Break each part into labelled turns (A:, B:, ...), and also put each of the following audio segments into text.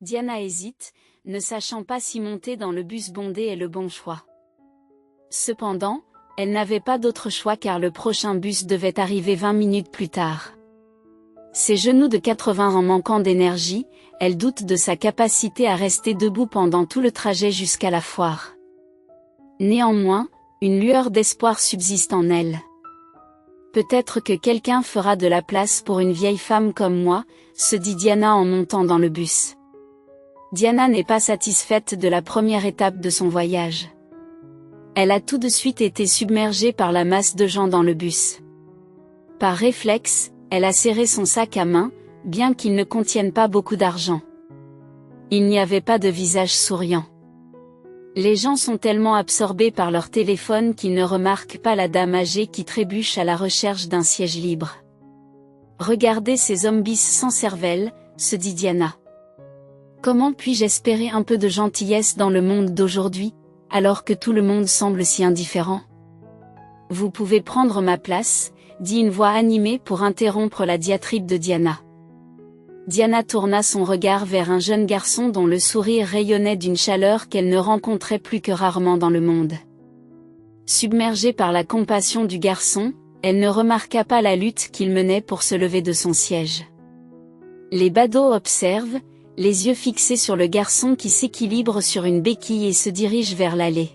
A: Diana hésite, ne sachant pas si monter dans le bus bondé est le bon choix. Cependant, elle n'avait pas d'autre choix car le prochain bus devait arriver 20 minutes plus tard. Ses genoux de 80 ans manquant d'énergie, elle doute de sa capacité à rester debout pendant tout le trajet jusqu'à la foire. Néanmoins, une lueur d'espoir subsiste en elle. Peut-être que quelqu'un fera de la place pour une vieille femme comme moi, se dit Diana en montant dans le bus. Diana n'est pas satisfaite de la première étape de son voyage. Elle a tout de suite été submergée par la masse de gens dans le bus. Par réflexe, elle a serré son sac à main, bien qu'il ne contienne pas beaucoup d'argent. Il n'y avait pas de visage souriant. Les gens sont tellement absorbés par leur téléphone qu'ils ne remarquent pas la dame âgée qui trébuche à la recherche d'un siège libre. Regardez ces zombies sans cervelle, se dit Diana. Comment puis-je espérer un peu de gentillesse dans le monde d'aujourd'hui, alors que tout le monde semble si indifférent? Vous pouvez prendre ma place, dit une voix animée pour interrompre la diatribe de Diana. Diana tourna son regard vers un jeune garçon dont le sourire rayonnait d'une chaleur qu'elle ne rencontrait plus que rarement dans le monde. Submergée par la compassion du garçon, elle ne remarqua pas la lutte qu'il menait pour se lever de son siège. Les badauds observent, les yeux fixés sur le garçon qui s'équilibre sur une béquille et se dirige vers l'allée.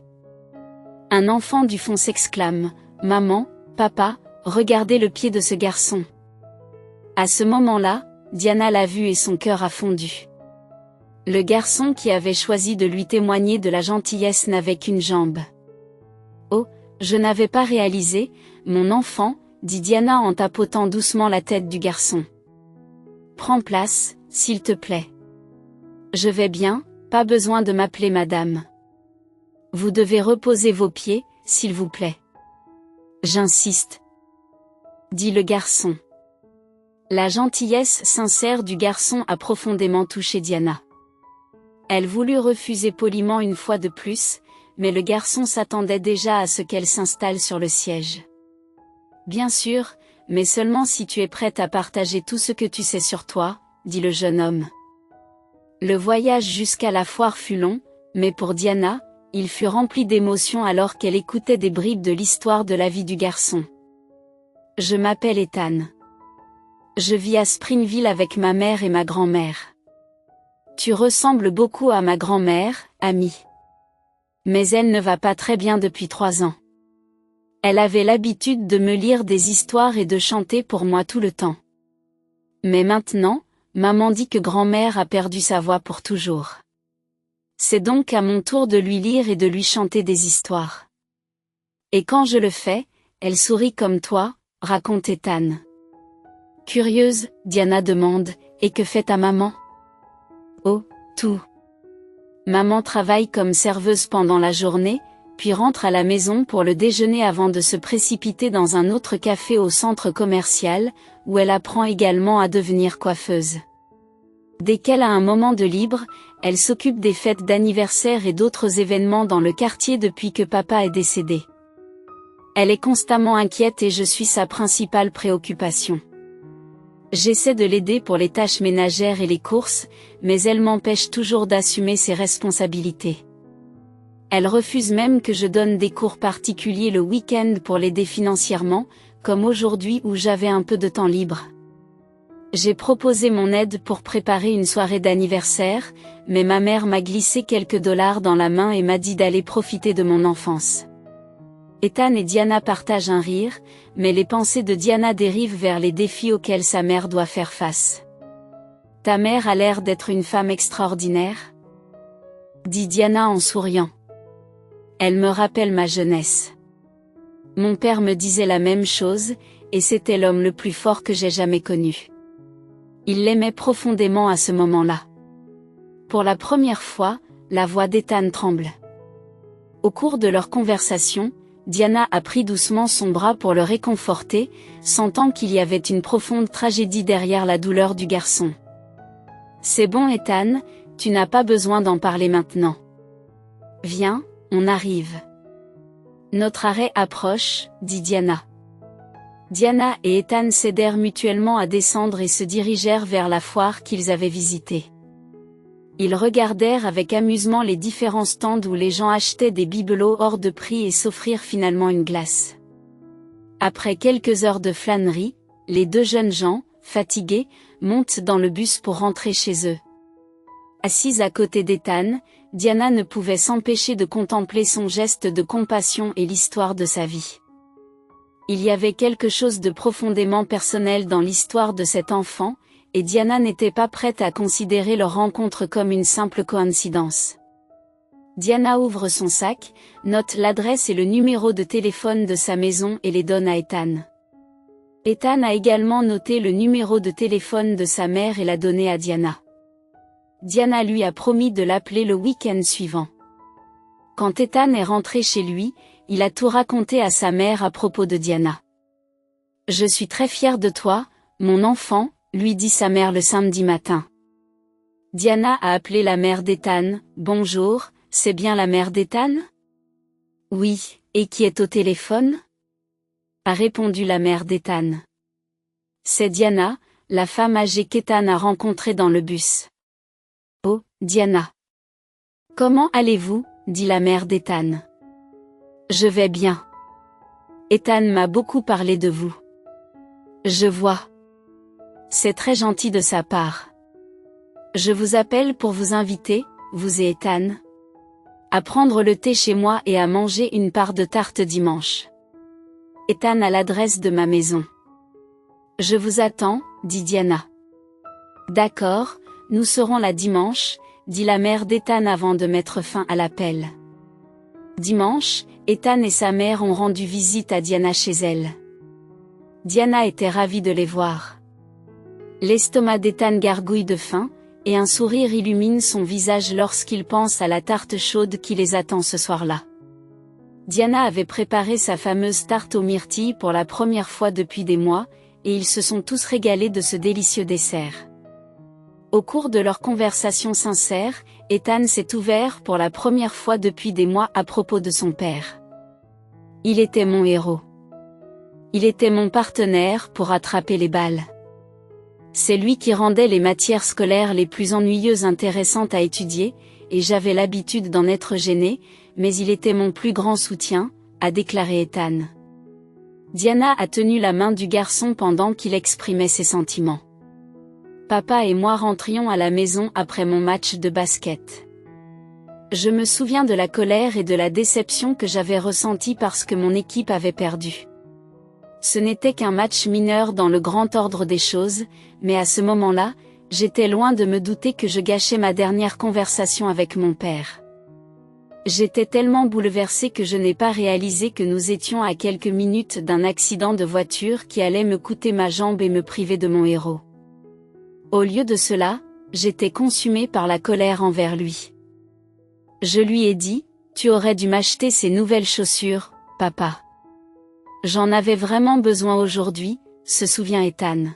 A: Un enfant du fond s'exclame « Maman, papa, regardez le pied de ce garçon !» À ce moment-là, Diana l'a vu et son cœur a fondu. Le garçon qui avait choisi de lui témoigner de la gentillesse n'avait qu'une jambe. « Oh, je n'avais pas réalisé, mon enfant, » dit Diana en tapotant doucement la tête du garçon. « Prends place, s'il te plaît. » Je vais bien, pas besoin de m'appeler madame. Vous devez reposer vos pieds, s'il vous plaît. J'insiste, dit le garçon. La gentillesse sincère du garçon a profondément touché Diana. Elle voulut refuser poliment une fois de plus, mais le garçon s'attendait déjà à ce qu'elle s'installe sur le siège. Bien sûr, mais seulement si tu es prête à partager tout ce que tu sais sur toi, dit le jeune homme. Le voyage jusqu'à la foire fut long, mais pour Diana, il fut rempli d'émotions alors qu'elle écoutait des bribes de l'histoire de la vie du garçon. Je m'appelle Ethan. Je vis à Springville avec ma mère et ma grand-mère. Tu ressembles beaucoup à ma grand-mère, amie. Mais elle ne va pas très bien depuis 3 ans. Elle avait l'habitude de me lire des histoires et de chanter pour moi tout le temps. Mais maintenant, maman dit que grand-mère a perdu sa voix pour toujours. C'est donc à mon tour de lui lire et de lui chanter des histoires. Et quand je le fais, elle sourit comme toi, raconte Ethan. Curieuse, Diana demande, et que fait ta maman? Oh, tout. Maman travaille comme serveuse pendant la journée, puis rentre à la maison pour le déjeuner avant de se précipiter dans un autre café au centre commercial, où elle apprend également à devenir coiffeuse. Dès qu'elle a un moment de libre, elle s'occupe des fêtes d'anniversaire et d'autres événements dans le quartier depuis que papa est décédé. Elle est constamment inquiète et je suis sa principale préoccupation. J'essaie de l'aider pour les tâches ménagères et les courses, mais elle m'empêche toujours d'assumer ses responsabilités. Elle refuse même que je donne des cours particuliers le week-end pour l'aider financièrement, comme aujourd'hui où j'avais un peu de temps libre. J'ai proposé mon aide pour préparer une soirée d'anniversaire, mais ma mère m'a glissé quelques dollars dans la main et m'a dit d'aller profiter de mon enfance. Ethan et Diana partagent un rire, mais les pensées de Diana dérivent vers les défis auxquels sa mère doit faire face. Ta mère a l'air d'être une femme extraordinaire, dit Diana en souriant. Elle me rappelle ma jeunesse. Mon père me disait la même chose, et c'était l'homme le plus fort que j'ai jamais connu. Il l'aimait profondément à ce moment-là. Pour la première fois, la voix d'Ethan tremble. Au cours de leur conversation, Diana a pris doucement son bras pour le réconforter, sentant qu'il y avait une profonde tragédie derrière la douleur du garçon. C'est bon Ethan, tu n'as pas besoin d'en parler maintenant. Viens, on arrive. Notre arrêt approche, dit Diana. Diana et Ethan s'aidèrent mutuellement à descendre et se dirigèrent vers la foire qu'ils avaient visitée. Ils regardèrent avec amusement les différents stands où les gens achetaient des bibelots hors de prix et s'offrirent finalement une glace. Après quelques heures de flânerie, les deux jeunes gens, fatigués, montent dans le bus pour rentrer chez eux. Assise à côté d'Ethan, Diana ne pouvait s'empêcher de contempler son geste de compassion et l'histoire de sa vie. Il y avait quelque chose de profondément personnel dans l'histoire de cet enfant, et Diana n'était pas prête à considérer leur rencontre comme une simple coïncidence. Diana ouvre son sac, note l'adresse et le numéro de téléphone de sa maison et les donne à Ethan. Ethan a également noté le numéro de téléphone de sa mère et l'a donné à Diana. Diana lui a promis de l'appeler le week-end suivant. Quand Ethan est rentré chez lui, il a tout raconté à sa mère à propos de Diana. « Je suis très fière de toi, mon enfant », lui dit sa mère le samedi matin. Diana a appelé la mère d'Ethan. « Bonjour, c'est bien la mère d'Ethan ? » « Oui, et qui est au téléphone ?» a répondu la mère d'Ethan. « C'est Diana, la femme âgée qu'Ethan a rencontrée dans le bus. »« Oh, Diana. Comment allez-vous ?» dit la mère d'Ethan. « Je vais bien. Ethan m'a beaucoup parlé de vous. »« Je vois. C'est très gentil de sa part. Je vous appelle pour vous inviter, vous et Ethan, à prendre le thé chez moi et à manger une part de tarte dimanche. Ethan a l'adresse de ma maison. »« Je vous attends, » dit Diana. « D'accord, nous serons là dimanche, » dit la mère d'Ethan avant de mettre fin à l'appel. Dimanche, Ethan et sa mère ont rendu visite à Diana chez elle. Diana était ravie de les voir. L'estomac d'Ethan gargouille de faim, et un sourire illumine son visage lorsqu'il pense à la tarte chaude qui les attend ce soir-là. Diana avait préparé sa fameuse tarte aux myrtilles pour la première fois depuis des mois, et ils se sont tous régalés de ce délicieux dessert. Au cours de leur conversation sincère, Ethan s'est ouvert pour la première fois depuis des mois à propos de son père. « Il était mon héros. Il était mon partenaire pour attraper les balles. C'est lui qui rendait les matières scolaires les plus ennuyeuses intéressantes à étudier, et j'avais l'habitude d'en être gênée, mais il était mon plus grand soutien, » a déclaré Ethan. Diana a tenu la main du garçon pendant qu'il exprimait ses sentiments. « Papa et moi rentrions à la maison après mon match de basket. Je me souviens de la colère et de la déception que j'avais ressentie parce que mon équipe avait perdu. Ce n'était qu'un match mineur dans le grand ordre des choses, mais à ce moment-là, j'étais loin de me douter que je gâchais ma dernière conversation avec mon père. J'étais tellement bouleversée que je n'ai pas réalisé que nous étions à quelques minutes d'un accident de voiture qui allait me coûter ma jambe et me priver de mon héros. Au lieu de cela, j'étais consumée par la colère envers lui. Je lui ai dit, « Tu aurais dû m'acheter ces nouvelles chaussures, papa. J'en avais vraiment besoin aujourd'hui », se souvient Ethan.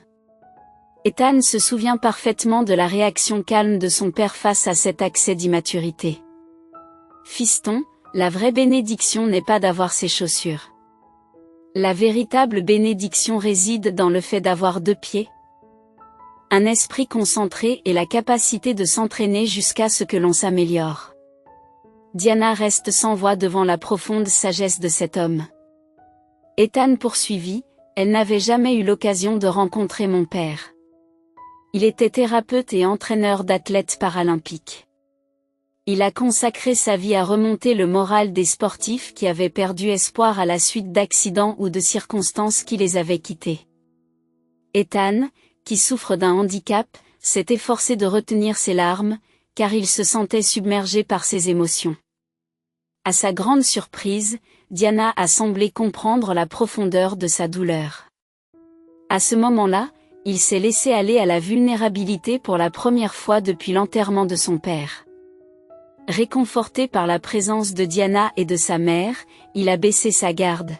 A: Ethan se souvient parfaitement de la réaction calme de son père face à cet accès d'immaturité. « Fiston, la vraie bénédiction n'est pas d'avoir ces chaussures. La véritable bénédiction réside dans le fait d'avoir 2 pieds. Un esprit concentré et la capacité de s'entraîner jusqu'à ce que l'on s'améliore. » Diana reste sans voix devant la profonde sagesse de cet homme. Ethan poursuivit, « Elle n'avait jamais eu l'occasion de rencontrer mon père. Il était thérapeute et entraîneur d'athlètes paralympiques. Il a consacré sa vie à remonter le moral des sportifs qui avaient perdu espoir à la suite d'accidents ou de circonstances qui les avaient quittés. Ethan, qui souffre d'un handicap, s'est efforcé de retenir ses larmes, car il se sentait submergé par ses émotions. À sa grande surprise, Diana a semblé comprendre la profondeur de sa douleur. À ce moment-là, il s'est laissé aller à la vulnérabilité pour la première fois depuis l'enterrement de son père. Réconforté par la présence de Diana et de sa mère, il a baissé sa garde.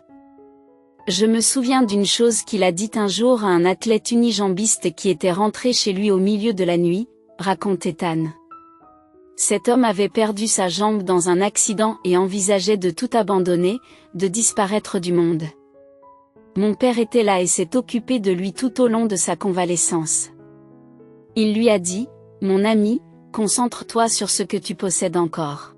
A: Je me souviens d'une chose qu'il a dite un jour à un athlète unijambiste qui était rentré chez lui au milieu de la nuit, raconte Ethan. Cet homme avait perdu sa jambe dans un accident et envisageait de tout abandonner, de disparaître du monde. Mon père était là et s'est occupé de lui tout au long de sa convalescence. Il lui a dit, « Mon ami, Concentre-toi sur ce que tu possèdes encore.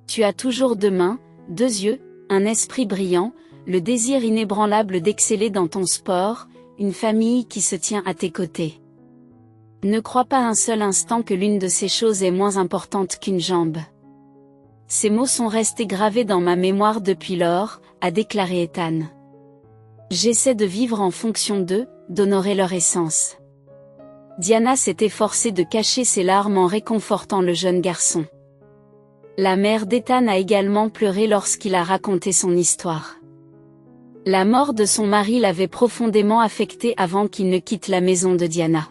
A: Tu as toujours 2 mains, 2 yeux, un esprit brillant, le désir inébranlable d'exceller dans ton sport, une famille qui se tient à tes côtés. Ne crois pas un seul instant que l'une de ces choses est moins importante qu'une jambe. Ces mots sont restés gravés dans ma mémoire depuis lors, a déclaré Ethan. J'essaie de vivre en fonction d'eux, d'honorer leur essence. Diana s'est efforcée de cacher ses larmes en réconfortant le jeune garçon. La mère d'Ethan a également pleuré lorsqu'il a raconté son histoire. La mort de son mari l'avait profondément affecté avant qu'il ne quitte la maison de Diana.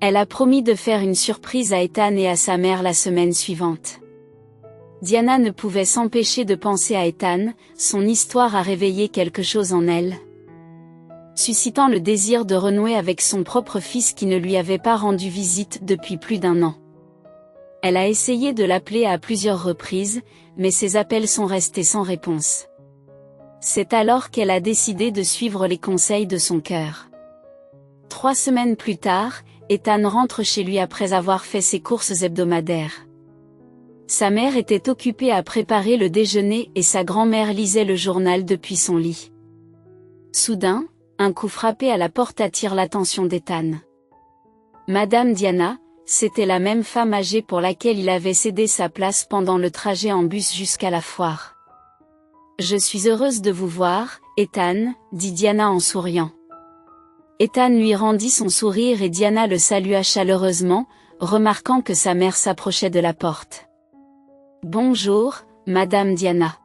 A: Elle a promis de faire une surprise à Ethan et à sa mère la semaine suivante. Diana ne pouvait s'empêcher de penser à Ethan, son histoire a réveillé quelque chose en elle, suscitant le désir de renouer avec son propre fils qui ne lui avait pas rendu visite depuis plus d'1 an. Elle a essayé de l'appeler à plusieurs reprises, mais ses appels sont restés sans réponse. C'est alors qu'elle a décidé de suivre les conseils de son cœur. 3 semaines plus tard, Ethan rentre chez lui après avoir fait ses courses hebdomadaires. Sa mère était occupée à préparer le déjeuner et sa grand-mère lisait le journal depuis son lit. Soudain, un coup frappé à la porte attire l'attention d'Ethan. Madame Diana, c'était la même femme âgée pour laquelle il avait cédé sa place pendant le trajet en bus jusqu'à la foire. Je suis heureuse de vous voir, Ethan, dit Diana en souriant. Ethan lui rendit son sourire et Diana le salua chaleureusement, remarquant que sa mère s'approchait de la porte. Bonjour, Madame Diana.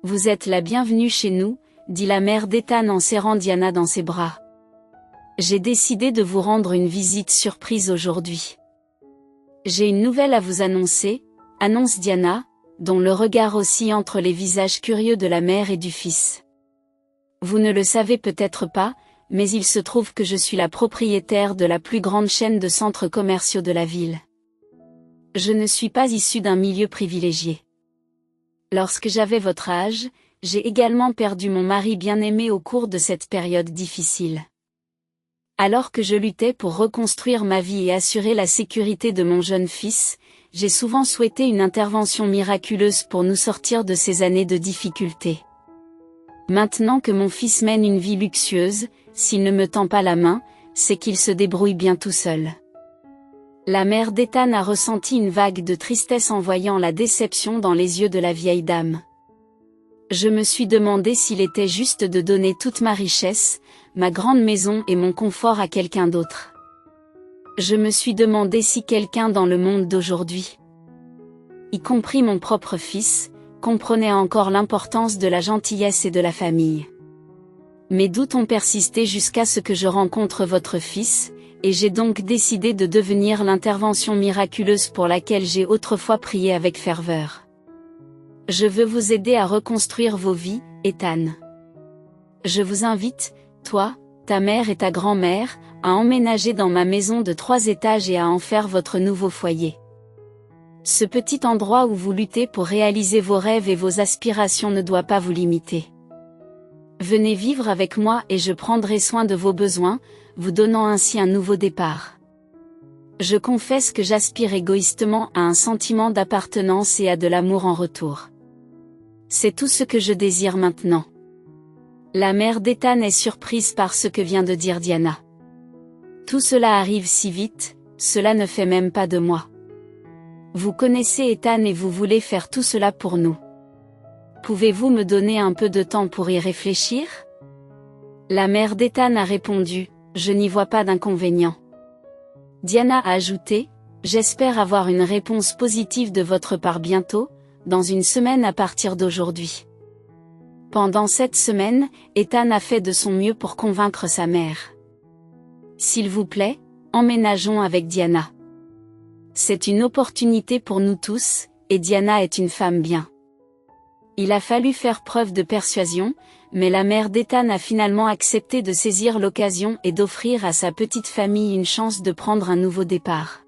A: Vous êtes la bienvenue chez nous, dit la mère d'Ethan en serrant Diana dans ses bras. J'ai décidé de vous rendre une visite surprise aujourd'hui. J'ai une nouvelle à vous annoncer, annonce Diana, dont le regard oscille entre les visages curieux de la mère et du fils. Vous ne le savez peut-être pas, mais il se trouve que je suis la propriétaire de la plus grande chaîne de centres commerciaux de la ville. Je ne suis pas issue d'un milieu privilégié. Lorsque j'avais votre âge, j'ai également perdu mon mari bien-aimé au cours de cette période difficile. Alors que je luttais pour reconstruire ma vie et assurer la sécurité de mon jeune fils, j'ai souvent souhaité une intervention miraculeuse pour nous sortir de ces années de difficulté. Maintenant que mon fils mène une vie luxueuse, s'il ne me tend pas la main, c'est qu'il se débrouille bien tout seul. La mère d'Ethan a ressenti une vague de tristesse en voyant la déception dans les yeux de la vieille dame. Je me suis demandé s'il était juste de donner toute ma richesse, ma grande maison et mon confort à quelqu'un d'autre. Je me suis demandé si quelqu'un dans le monde d'aujourd'hui, y compris mon propre fils, comprenait encore l'importance de la gentillesse et de la famille. Mes doutes ont persisté jusqu'à ce que je rencontre votre fils, et j'ai donc décidé de devenir l'intervention miraculeuse pour laquelle j'ai autrefois prié avec ferveur. Je veux vous aider à reconstruire vos vies, Ethan. Je vous invite, toi, ta mère et ta grand-mère, à emménager dans ma maison de 3 étages et à en faire votre nouveau foyer. Ce petit endroit où vous luttez pour réaliser vos rêves et vos aspirations ne doit pas vous limiter. Venez vivre avec moi et je prendrai soin de vos besoins, vous donnant ainsi un nouveau départ. Je confesse que j'aspire égoïstement à un sentiment d'appartenance et à de l'amour en retour. C'est tout ce que je désire maintenant. La mère d'Ethan est surprise par ce que vient de dire Diana. Tout cela arrive si vite, cela ne fait même pas de mois. Vous connaissez Ethan et vous voulez faire tout cela pour nous. Pouvez-vous me donner un peu de temps pour y réfléchir? La mère d'Ethan a répondu, je n'y vois pas d'inconvénient. Diana a ajouté, j'espère avoir une réponse positive de votre part bientôt, dans 1 semaine à partir d'aujourd'hui. Pendant cette semaine, Ethan a fait de son mieux pour convaincre sa mère. S'il vous plaît, emménageons avec Diana. C'est une opportunité pour nous tous, et Diana est une femme bien. Il a fallu faire preuve de persuasion, mais la mère d'Ethan a finalement accepté de saisir l'occasion et d'offrir à sa petite famille une chance de prendre un nouveau départ.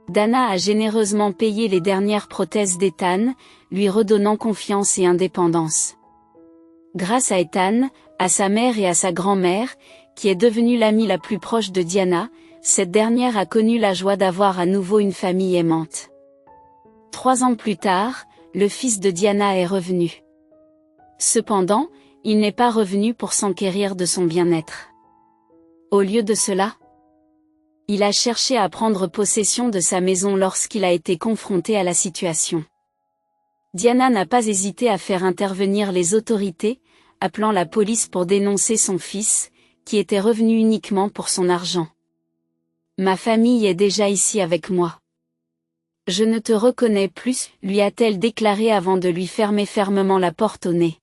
A: Dana a généreusement payé les dernières prothèses d'Ethan, lui redonnant confiance et indépendance. Grâce à Ethan, à sa mère et à sa grand-mère, qui est devenue l'amie la plus proche de Diana, cette dernière a connu la joie d'avoir à nouveau une famille aimante. 3 ans plus tard, le fils de Diana est revenu. Cependant, il n'est pas revenu pour s'enquérir de son bien-être. Au lieu de cela, il a cherché à prendre possession de sa maison lorsqu'il a été confronté à la situation. Diana n'a pas hésité à faire intervenir les autorités, appelant la police pour dénoncer son fils, qui était revenu uniquement pour son argent. « Ma famille est déjà ici avec moi. Je ne te reconnais plus, lui a-t-elle déclaré avant de lui fermer fermement la porte au nez.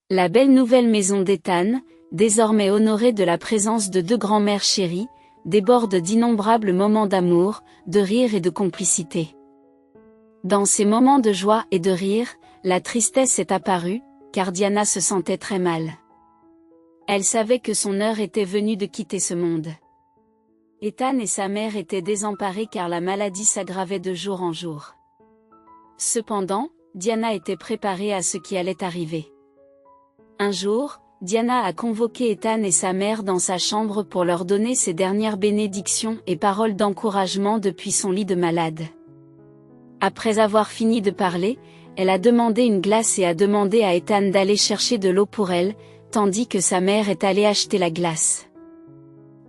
A: La belle nouvelle maison d'Ethan, désormais honorée de la présence de 2 grands-mères chéries, déborde d'innombrables moments d'amour, de rire et de complicité. Dans ces moments de joie et de rire, la tristesse est apparue, car Diana se sentait très mal. Elle savait que son heure était venue de quitter ce monde. Ethan et sa mère étaient désemparés car la maladie s'aggravait de jour en jour. Cependant, Diana était préparée à ce qui allait arriver. Un jour, Diana a convoqué Ethan et sa mère dans sa chambre pour leur donner ses dernières bénédictions et paroles d'encouragement depuis son lit de malade. Après avoir fini de parler, elle a demandé une glace et a demandé à Ethan d'aller chercher de l'eau pour elle, tandis que sa mère est allée acheter la glace.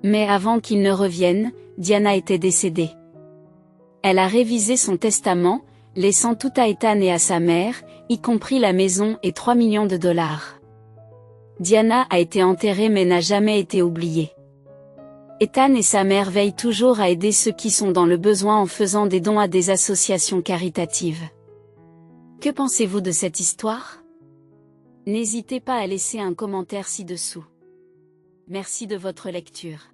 A: Mais avant qu'il ne revienne, Diana était décédée. Elle a révisé son testament, laissant tout à Ethan et à sa mère, y compris la maison et 3 millions de dollars. Diana a été enterrée mais n'a jamais été oubliée. Ethan et sa mère veillent toujours à aider ceux qui sont dans le besoin en faisant des dons à des associations caritatives. Que pensez-vous de cette histoire? N'hésitez pas à laisser un commentaire ci-dessous. Merci de votre lecture.